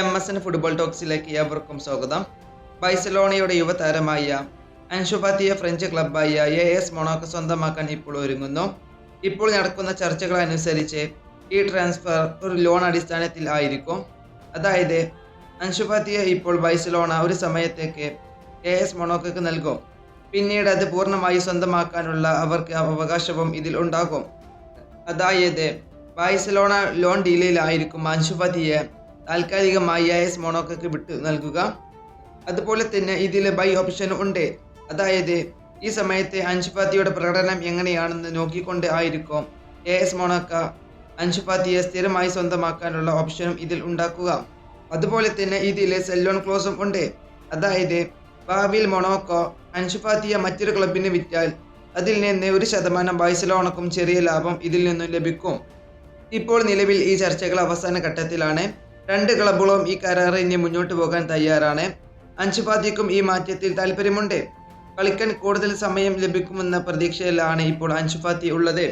MSN football ടോക്സിലേക്ക് ഏവർക്കും സ്വാഗതം. ബാഴ്സലോണയുടെ യുവതാരമായ അൻസു ഫാത്തിയെ ഫ്രഞ്ച് ക്ലബ്ബായ AS മൊണാക്കോ സ്വന്തമാക്കാൻ ഇപ്പോൾ ഒരുങ്ങുന്നു. ഇപ്പോൾ നടക്കുന്ന ചർച്ചകൾ അനുസരിച്ച് ഈ ട്രാൻസ്ഫർ ഒരു ലോൺ അടിസ്ഥാനത്തിൽ ആയിരിക്കും. അതായത് അൻസു ഫാത്തിയെ ഇപ്പോൾ ബാഴ്സലോണ ഒരു സമയത്തേക്ക് AS മൊണാക്കോക്ക് നൽകും. പിന്നീട് അത് പൂർണ്ണമായി സ്വന്തമാക്കാനുള്ള അവർക്ക് അവകാശവും ഇതിൽ ഉണ്ടാകും. അതായത് ബാഴ്സലോണ ലോൺ ഡീലിലായിരിക്കും അൻസു ഫാത്തിയെ താൽക്കാലികമായി AS മൊണാക്കോക്ക് വിട്ടു നൽകുക. അതുപോലെ തന്നെ ഇതിൽ ബൈ ഓപ്ഷനും ഉണ്ട്. അതായത് ഈ സമയത്തെ അൻസു ഫാത്തിയുടെ പ്രകടനം എങ്ങനെയാണെന്ന് നോക്കിക്കൊണ്ട് ആയിരിക്കും AS മൊണാക്കോ അൻസു ഫാത്തിയെ സ്ഥിരമായി സ്വന്തമാക്കാനുള്ള ഓപ്ഷനും ഇതിൽ ഉണ്ടാക്കുക. അതുപോലെ തന്നെ ഇതിൽ സെല്ലോൺ ക്ലോസും ഉണ്ട്. അതായത് ഭാവിയിൽ മൊണാക്കോ അൻസു ഫാത്തിയെ മറ്റൊരു ക്ലബിന് വിറ്റാൽ അതിൽ നിന്ന് 1% ബാഴ്സലോണക്കും ചെറിയ ലാഭം ഇതിൽ നിന്നും ലഭിക്കും. ഇപ്പോൾ നിലവിൽ ഈ ചർച്ചകൾ അവസാന ഘട്ടത്തിലാണ്. രണ്ട് ക്ലബുകളും ഈ കരാറിന് മുന്നോട്ട് പോകാൻ തയ്യാറാണ്. അൻസു ഫാത്തിക്കും ഈ മാറ്റത്തിൽ താല്പര്യമുണ്ട്. കളിക്കാൻ കൂടുതൽ സമയം ലഭിക്കുമെന്ന പ്രതീക്ഷയിലാണ് ഇപ്പോൾ അൻസു ഫാത്തി ഉള്ളത്.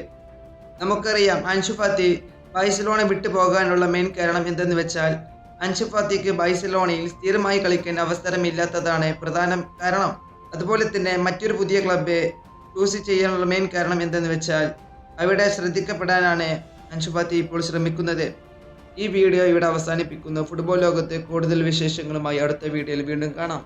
നമുക്കറിയാം അൻസു ഫാത്തി ബാഴ്സലോണ വിട്ടു പോകാനുള്ള മെയിൻ കാരണം എന്തെന്ന് വെച്ചാൽ അൻസു ഫാത്തിക്ക് ബാഴ്സലോണയിൽ സ്ഥിരമായി കളിക്കാൻ അവസരമില്ലാത്തതാണ് പ്രധാന കാരണം. അതുപോലെ തന്നെ മറ്റൊരു പുതിയ ക്ലബ്ബ് ചൂസ് ചെയ്യാനുള്ള മെയിൻ കാരണം എന്തെന്ന് വെച്ചാൽ അവിടെ ശ്രദ്ധിക്കപ്പെടാനാണ് അൻസു ഫാത്തി ഇപ്പോൾ ശ്രമിക്കുന്നത്. ഈ വീഡിയോ ഇവിടെ അവസാനിപ്പിക്കുന്നു. ഫുട്ബോൾ ലോകത്തെ കൂടുതൽ വിശേഷങ്ങളുമായി അടുത്ത വീഡിയോയിൽ വീണ്ടും കാണാം.